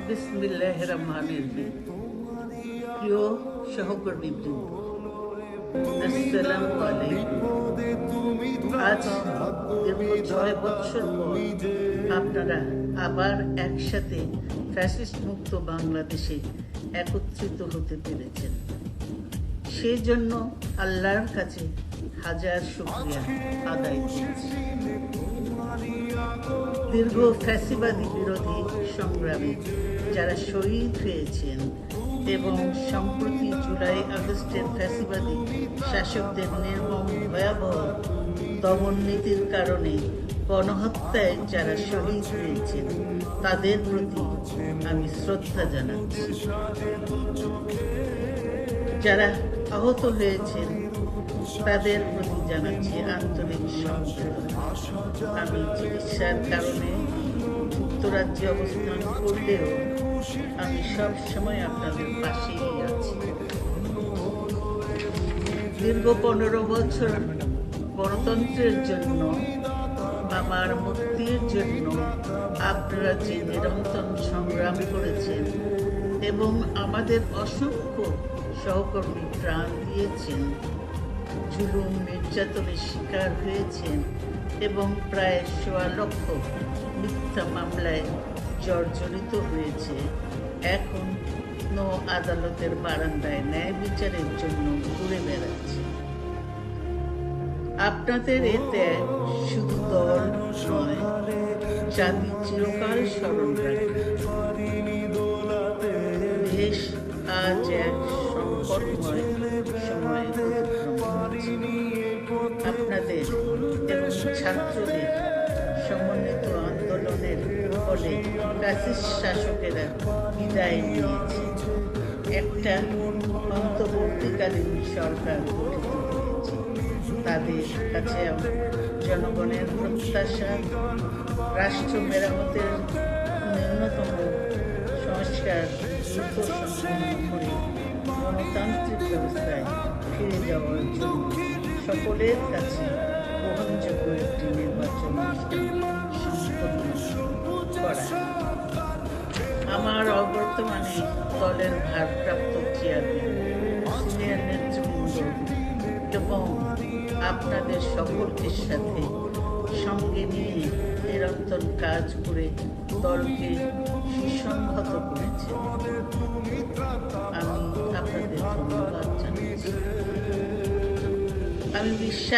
বিসমিল্লাহির রহমানির রহিম। প্রিয় সহকর্মীবৃন্দ, আসসালামু আলাইকুম। আজ দীর্ঘ 6 বছর পর আপনারা আবার একসাথে ফ্যাসিস্ট মুক্ত বাংলাদেশে একত্রিত হতে পেরেছেন। সেই জন্য আল্লাহর কাছে হাজার শুকরিয়া আদায় করছি। দীর্ঘ ফ্যাসিবাদী বিরোধী সংগ্রামে যারা শহীদ হয়েছেন এবং সম্প্রতি জুলাই আগস্টের ফ্যাসিবাদী শাসকদের নির্মম ভয়াবহ দমন নীতির কারণে গণহত্যায় যারা শহীদ হয়েছেন তাদের প্রতি আমি শ্রদ্ধা জানাচ্ছি। যারা আহত হয়েছেন তাদের প্রতি জানাচ্ছি আন্তরিক সমবেদনা। আমি চিকিৎসার কারণে যুক্তরাজ্যে অবস্থান করলেও আমি সব সময় আপনাদের পাশেই আছি। দীর্ঘ 15 বছর গণতন্ত্রের জন্য, আমার মুক্তির জন্য আপনারা যে নিরন্তর সংগ্রাম করেছেন এবং আমাদের অসংখ্য সহকর্মী প্রাণ দিয়েছেন, জুলুম নির্যাতনের শিকার হয়েছেন এবং প্রায় 1.25 লক্ষ মিথ্যা মামলায় জর্জরিত হয়েছে, এখন আদালতের বারান্দায় ন্যায় বিচারের জন্য ঘুরে বেড়াচ্ছে। আপনাদের এ ত্যাগ শুধু দল নয়, জাতি চিরকাল স্মরণ রাখবে। দেশ আজ এক সংকটময় সময় অতিক্রম করছে। আপনাদের এবং ছাত্রদের সমন্বিত আন্দোলনের ফলে ফ্যাসিস্ট শাসকেরা বিদায় নিয়েছে। একটা অন্তর্বর্তীকালীন সরকার গঠিত হয়েছে। তাদের কাছে জনগণের প্রত্যাশা রাষ্ট্র মেরামতের ন্যূনতম সংস্কার দ্রুত সম্পন্ন করে গণতান্ত্রিক ব্যবস্থায় ফিরে যাওয়ার জন্য সকলের কাছে গ্রহণযোগ্য একটি নির্বাচন সম্পন্ন করা। আমার অবর্তমানে দলের ভারপ্রাপ্ত চেয়ারম্যান, সিনিয়র নেতৃবৃন্দ এবং আপনাদের সকলকে সাথে সঙ্গে নিয়ে নিরন্তর কাজ করে দলকে সুসংহত করেছে। আমি আপনাদের ধন্যবাদ জানাচ্ছি। আমি বিশ্বাস